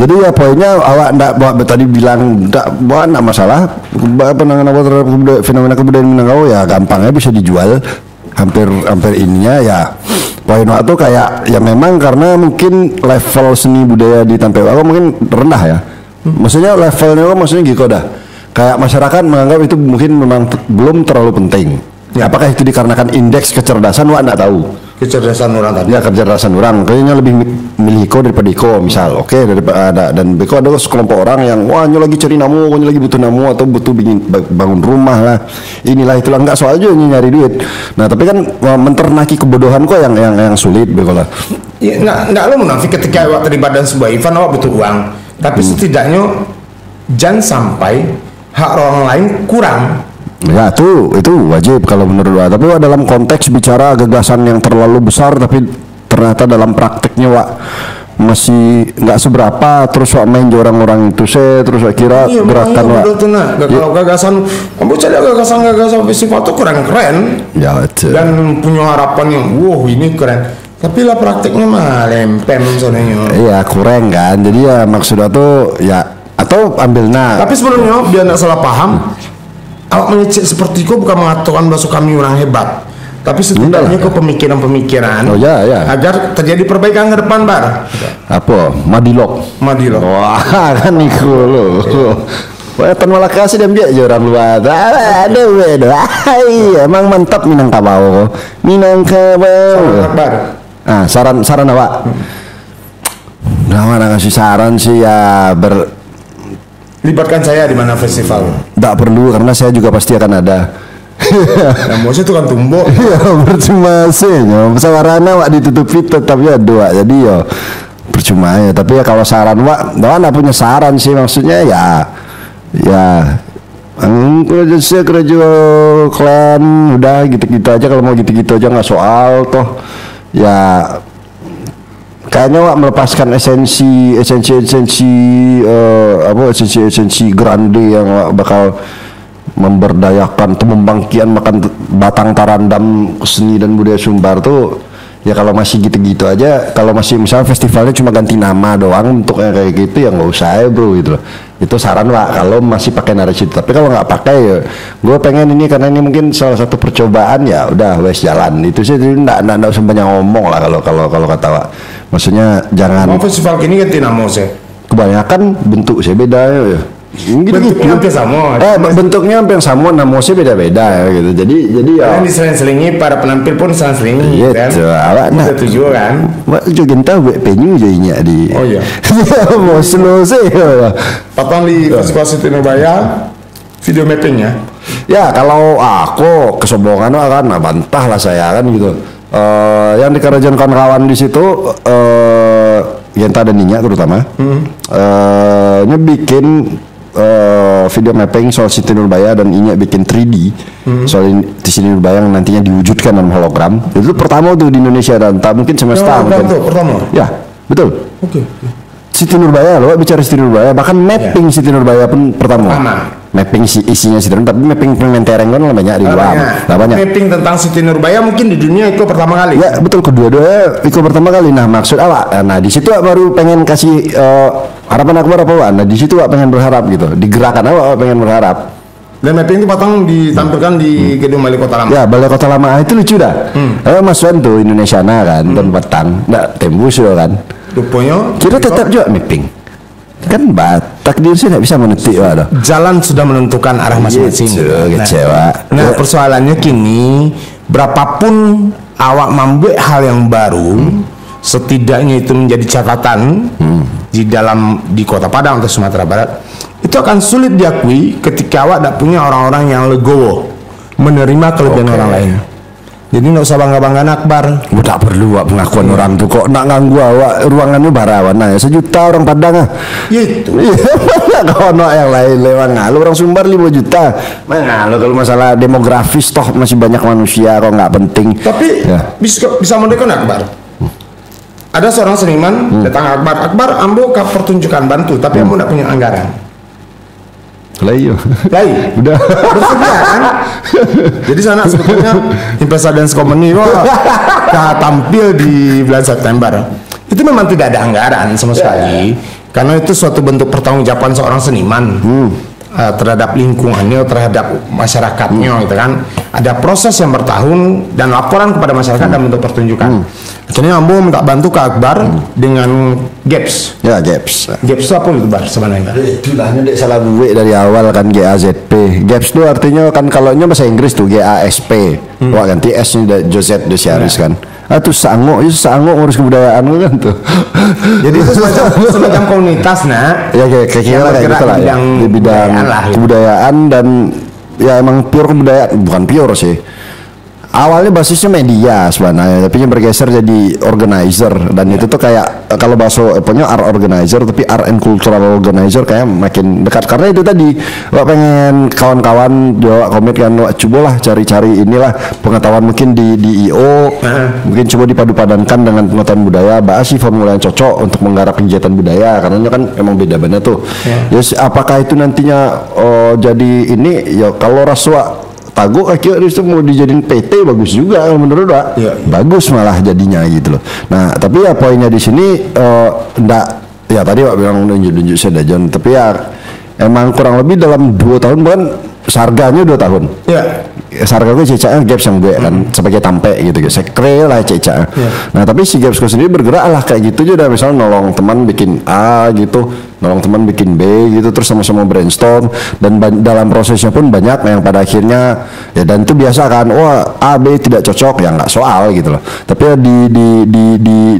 Jadi ya poinnya awak enggak tadi bilang enggak masalah penanganan apa terhadap fenomena kebudayaan Minangkabau ya gampangnya bisa dijual. Hampir ininya ya. Poin awak tuh kayak ya memang karena mungkin level seni budaya di Tampewako mungkin rendah ya. Maksudnya levelnya maksudnya gitu dah. Kayak masyarakat menganggap itu mungkin memang belum terlalu penting. Ya, apakah itu dikarenakan indeks kecerdasan? Wah, enggak tahu. Kecerdasan orang tadi. Ya, kecerdasan orang. Kayaknya lebih milih Iko daripada Iko, misal. Oke, daripada dan Iko ada sekelompok orang yang wah, nyo lagi cari namu, nyo lagi butuh namu atau butuh bangun rumah lah. Inilah itulah enggak soal aja nyari duit. Nah, tapi kan menternaki kebodohan kok yang sulit Beko lah. Ya, enggak lo munafik ketika awak terlibat dalam sebuah event awak butuh uang. Tapi setidaknya jangan sampai hak orang lain kurang. Ya itu wajib kalau menurut Wak. Tapi Wak, dalam konteks bicara gagasan yang terlalu besar tapi ternyata dalam prakteknya Wak masih nggak seberapa, terus Wak main orang-orang itu terus Wak kira gerakan Wak. Kalau gagasan, kamu cari gagasan festival itu kurang keren. Ya betul. Dan punya harapan yang wow ini keren. Tapi lah prakteknya mah lempem soalnya. Iya kurang kan. Jadi ya maksudnya tuh ya atau ambil Tapi sebelumnya biar tidak salah paham, awak mengecek seperti itu bukan mengatakan bahwa kami orang hebat. Tapi setidaknya ke pemikiran-pemikiran. Oh ya. Agar terjadi perbaikan ke depan bar. Apa? Madilog. Wah kan itu loh. Wah, tanpa kasih dan biar orang luar. Ada beda. Emang mantap Minangkabau. Akbar. Saran awak. Nah, mana ngasih saran sih ya libatkan saya di mana festival. Tak perlu karena saya juga pasti akan ada. Nah, maksudnya itu kan tumbuk. Iya, percuma sih. Sawarana wak ditutupi tetap ya dua. Jadi yo percuma ya. Tapi ya kalau saran wak, mana punya saran sih maksudnya ya kerja klan udah gitu-gitu aja, kalau mau gitu-gitu aja nggak soal toh ya. Kayaknya Wak melepaskan esensi grande yang Wak bakal memberdayakan atau membangkitkan makan batang tarandam seni dan budaya Sumbar tuh ya. Kalau masih gitu-gitu aja, kalau masih misalnya festivalnya cuma ganti nama doang untuk yang kayak gitu ya nggak usah ya bro gitu loh. Itu saran Wak kalau masih pakai narasi itu. Tapi kalau nggak pakai ya gue pengen ini karena ini mungkin salah satu percobaan ya udah wes jalan itu sih. Nggak usah banyak ngomong lah kalau kata Wak. Maksudnya jangan festival ini ganti nama sih. Kebanyakan bentuk sih beda ya. Bentuknya hampir sama. Bentuknya hampir sama, namanya beda-beda ya gitu. Jadi ya. Kan diseling-selingi, para penampil pun seling-selingi. Iya, kan? Awak nak setuju kan? Wak juga tahu penyu jadinya di. Oh iya. Mau slow sih. Patang di Festival City Nurbaya video mappingnya. Ya kalau aku kesombongan kan bantah lah saya kan gitu. Yang di kerajaan kawan-kawan di situ Genta dan Ninya terutama bikin video mapping soal Siti Nurbaya dan Inya bikin 3D soal di Siti Nurbaya yang nantinya diwujudkan dalam hologram. Itu pertama tuh di Indonesia dan tak mungkin semesta mungkin. Pertama. Ya betul. Oke. Siti Nurbaya loh, bicara Siti Nurbaya, bahkan mapping Siti Nurbaya pun pertama. Mapping isinya Siti Nurbaya, tapi mapping pengentereng kan banyak di luar. Banyak. Mapping tentang Siti Nurbaya mungkin di dunia Iko pertama kali. Ya betul, kedua-duanya Iko pertama kali. Nah maksud awak, nah di situ baru pengen kasih harapan Akbar apa Wak? Nah di situ Wak pengen berharap gitu, di gerakan awak pengen berharap. Dan mapping itu patung ditampilkan di gedung Balai Kota Lama. Ya, Balai Kota Lama itu lucu dah. Mas Wan tuh Indonesiana kan, dan petang, nggak tembus juga kan. Rupanya Kita tetap juga mapping. Kan takdir sih nggak bisa menetik waduh. jalan sudah menentukan arah masing-masing. Kecewa. Nah, persoalannya kini berapapun awak membuat hal yang baru, setidaknya itu menjadi catatan di Kota Padang atau Sumatera Barat, itu akan sulit diakui ketika awak tidak punya orang-orang yang legowo menerima kelebihan orang lain. Jadi nggak usah bangga-banggaan Akbar. Tak perlu wak pengakuan orang tuh kok nak ganggu awak ruangannya barawan ya 1 juta orang Padang Itu. Kalau no yang lain lewat ngalu orang Sumbar 5 juta. Ngalu kalau masalah demografis toh masih banyak manusia kok nggak penting. Tapi bisa mendekon Akbar. Ada seorang seniman datang Akbar ambo ke pertunjukan bantu, tapi ambo tidak punya anggaran. Iya. Udah bersedia kan? Jadi sana sebetulnya Impesa Dance Company tampil di bulan September. Itu memang tidak ada anggaran sama sekali, karena itu suatu bentuk pertanggungjawaban seorang seniman terhadap lingkungannya, terhadap masyarakatnya, gitu kan. Ada proses yang bertahun dan laporan kepada masyarakat dalam bentuk pertunjukan. Akhirnya ambo minta bantu ke Akbar dengan GAPS. Ya GAPS. GAPS itu apa itu Bar sebenarnya? Itulah nyedek salah gue dari awal kan GAZP. GAPS itu artinya kan kalau nya bahasa Inggris tuh GASP. Wah ganti S nya Joseph Desiaris kan. Tuh sanggup ngurus kebudayaan kan tuh. Jadi itu semacam komunitas ya kayak kira kayak gitu lah ya. Di bidang kebudayaan dan ya emang pure kebudayaan, bukan pure sih. Awalnya basisnya media sebenarnya, tapi bergeser jadi organizer dan itu tuh kayak kalau bahasa punya art organizer, tapi art and cultural organizer kayak makin dekat karena itu tadi wak pengen kawan-kawan Jawa komit kan wak cobalah cari-cari inilah pengetahuan mungkin di IO mungkin coba dipadu-padankan dengan pengetahuan budaya, bahas sih formula yang cocok untuk menggarap kegiatan budaya karena kan emang beda-beda tuh. Yes, apakah itu nantinya jadi ini ya kalau rasuah Taguk akhirnya itu mau dijadiin PT bagus juga kalau menurut Pak. Bagus malah jadinya gitu loh. Nah, tapi ya poinnya di sini enggak ya tadi Pak bilang nunjuk-nunjuk saya John, tapi ya emang kurang lebih dalam 2 tahun bukan sarganya 2 tahun. Sarga gue cecaknya Gaps yang gue kan sebagai tampe gitu sekre lah cecaknya. Nah tapi si Gaps gue sendiri bergerak lah kayak gitu juga, misalnya nolong teman bikin A gitu, nolong teman bikin B gitu, terus sama-sama brainstorm dan dalam prosesnya pun banyak yang pada akhirnya ya, dan itu biasa kan, wah A B tidak cocok ya nggak soal gitu loh. Tapi ya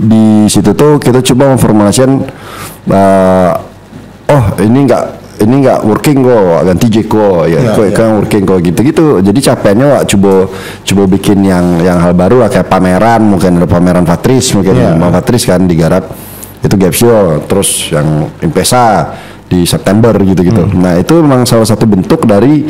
di situ tuh kita coba memformulasikan oh ini nggak working kok, ganti Jeko ya, kok yang working kok gitu-gitu. Jadi capeknya wak coba bikin yang hal baru lah kayak pameran, mungkin ada pameran Patris mungkin Patris kan digarap itu Gapsio, terus yang Impesa di September gitu-gitu. Nah itu memang salah satu bentuk dari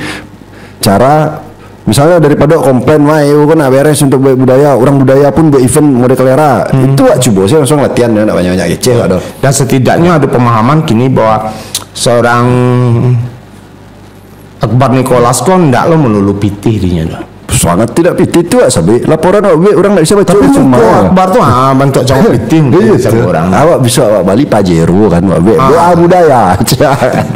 cara misalnya daripada komplain wah itu kan beres untuk budaya, orang budaya pun buat event mode kelera itu wak coba sih langsung latihan ya, banyak-banyak kecil dan setidaknya ada pemahaman kini bahwa seorang Akbar Nicholas kon ndak lo melulu pitih dirinya dah. Sangat tidak pitih itu sabi laporan orang nggak bisa baca tapi semua. Akbar tuh bentuk jawab pitih sama orang. Awak bisa awak Bali Pajero kan doa budaya.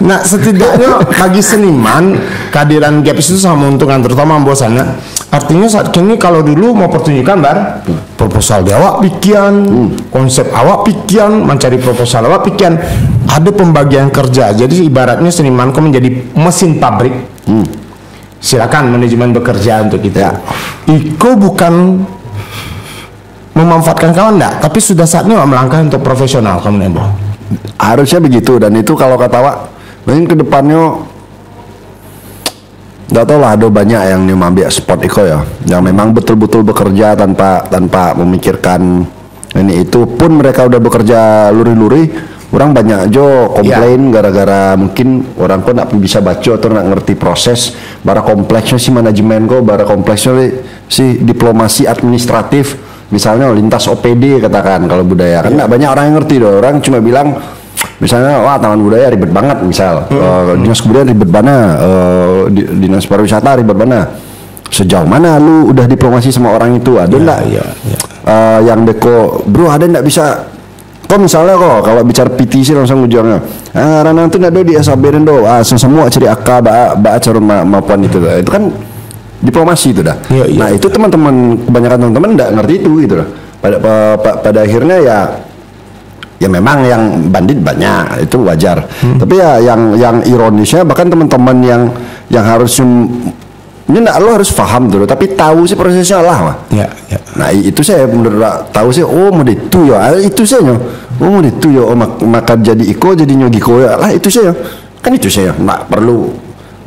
Nah setidaknya bagi seniman kehadiran Gaps itu sangat menguntungkan, terutama bosannya. Artinya saat kini kalau dulu mau pertunjukan Bar, proposal di awak pikian, konsep awak pikian, mencari proposal awak pikian, ada pembagian kerja. Jadi ibaratnya seniman kok menjadi mesin pabrik. Silakan manajemen bekerja untuk itu. Iko bukan memanfaatkan kawan enggak, tapi sudah saatnya melangkah untuk profesional kamu Nebo. Harusnya begitu, dan itu kalau kata Wak, mungkin kedepannya nggak tahu lah, ada banyak yang ambil spot Iko ya, yang memang betul-betul bekerja tanpa memikirkan ini itu, pun mereka udah bekerja luri-luri. Orang banyak jo komplain gara-gara mungkin orang kok nggak bisa baca atau nggak ngerti proses bara kompleksnya si manajemen kok, bara kompleksnya si diplomasi administratif, misalnya lintas OPD katakan kalau budaya kan nggak banyak orang yang ngerti doh. Orang cuma bilang misalnya wah taman budaya ribet banget misal, dinas kebudayaan ribet banget, dinas pariwisata ribet banget. Sejauh mana lu udah diplomasi sama orang itu, ada nggak yang deko bro, ada nggak bisa kok misalnya kok kalau bicara PTC langsung ujungnya Rana itu nggak ada di SAB dan do semua ciri akal ba cara mapuan itu kan diplomasi itu dah. Nah itu teman-teman kebanyakan teman-teman nggak ngerti itu gitu lah. Pada akhirnya ya memang yang bandit banyak itu wajar. Tapi ya yang ironisnya bahkan teman-teman yang harus ini lo harus paham dulu, tapi tahu sih prosesnya lah mah. Ya. Nah itu saya menurut tahu sih, mau itu ya, itu saya mau itu ya, maka jadi iko jadi nyogiko ya lah itu saya, kan itu saya, nggak perlu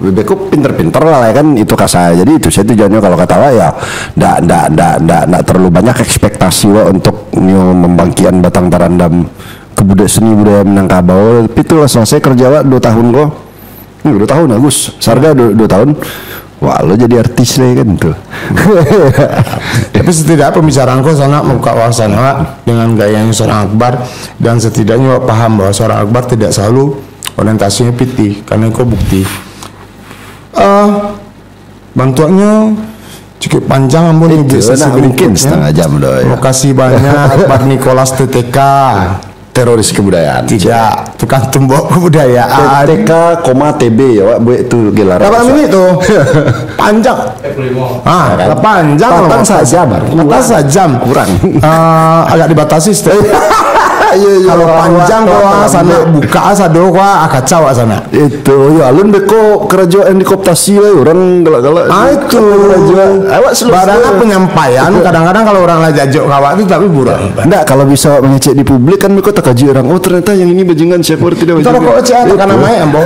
bebeku pinter-pinter lah kan itu kasih. Jadi itu saya tujuannya kalau kata lah ya, nggak terlalu banyak ekspektasi wa untuk membangkitan batang tarandam seni budaya Minangkabau. Tapi itu lah selesai kerja lah 2 tahun kok, 2 tahun Agus, Sarga 2 tahun. Wah lo jadi artis deh kan tuh. Tapi setidaknya pembicaraanku sangat membuka wawasan dengan gayanya seorang Akbar, dan setidaknya paham bahwa seorang Akbar tidak selalu orientasinya PT, karena kau bukti bantuannya cukup panjang, ampun mungkin setengah jam doh. Terima kasih banyak Akbar Nicholas TTK. Teroris kebudayaan. Tidak, tukang tumbok kebudayaan. TK, TB ya, buat itu gelar. Berapa menit tuh? Panjang. Panjang. Patang saja, sejam. Kurang. Agak dibatasi. Kalau panjang kau sana buka sado kau kacau sana. Itu ya alun beko kerajaan dikoptasi lah orang galak-galak. Itu kerajaan. Barangnya penyampaian kadang-kadang kalau orang lah jajok kawat itu tapi burang. Enggak, kalau bisa mengecek di publik kan beko tak kaji orang. Oh ternyata yang ini bajingan siapa tidak bajingan. Kalau kau cek karena main ambo.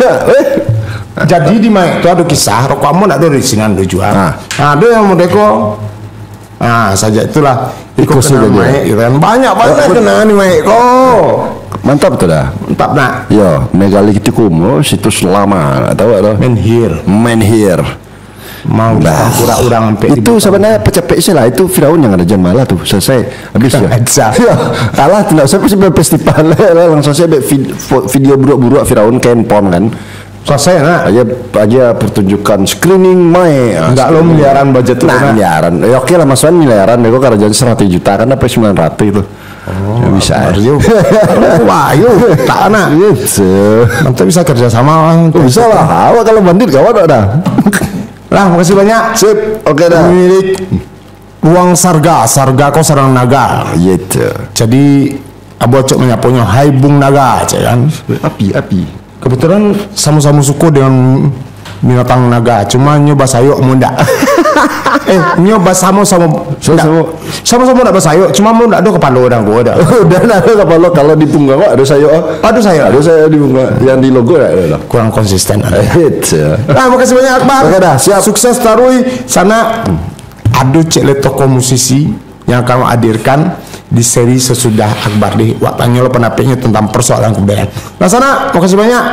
Jadi di main itu ada kisah rokokmu nak ada di sini ada jual. Ada yang mau deko. Nah saja itulah ikut kenal Maek gitu kan, banyak kenal nih Maek kok. Mantap tuh dah. Mantap nak. Yo Megalithicum situs lama tahu atau Menhir mau pura urang sampai itu sebenarnya pecah sih lah, itu Firaun yang ada Jamala tuh selesai habis ya. Kalah tidak saya pasti festival langsung saya video buruk-buruk Firaun Ken Pom kan. Selesai nak aja pertunjukan screening Maek. Enggak lo miliaran budget tuh. Nah, miliaran. Ya oke lah masukan miliaran. Deko kerajaan 100 juta kan apa 900 itu. Ya bisa. Wah, yuk tak nak. Nanti bisa kerja sama. Bisa lah. Awak kalau bandit gawat dah. Lah, makasih banyak. Sip. Oke dah. Milik uang sarga kau sarang naga. Gitu. Jadi abocok menyapunya hai bung naga, kan? Api. Kebetulan sama-sama suku dengan binatang naga, cuma nyoba sayok muda. Nyoba sama-sama enggak basayok, cuma mau enggak ada kepala orang gua ada. Udah ada kepala kalau di punggung ada sayok. Ada sayok di punggung, yang di logo ada. Kurang konsisten. Nah, makasih banyak Akbar. Oke dah, siap. Sukses tarui sana. Aduh cek toko musisi yang kamu hadirkan di seri sesudah Akbar di waktanya lo penapiknya tentang persoalan kebudayaan. Nah sana, makasih banyak.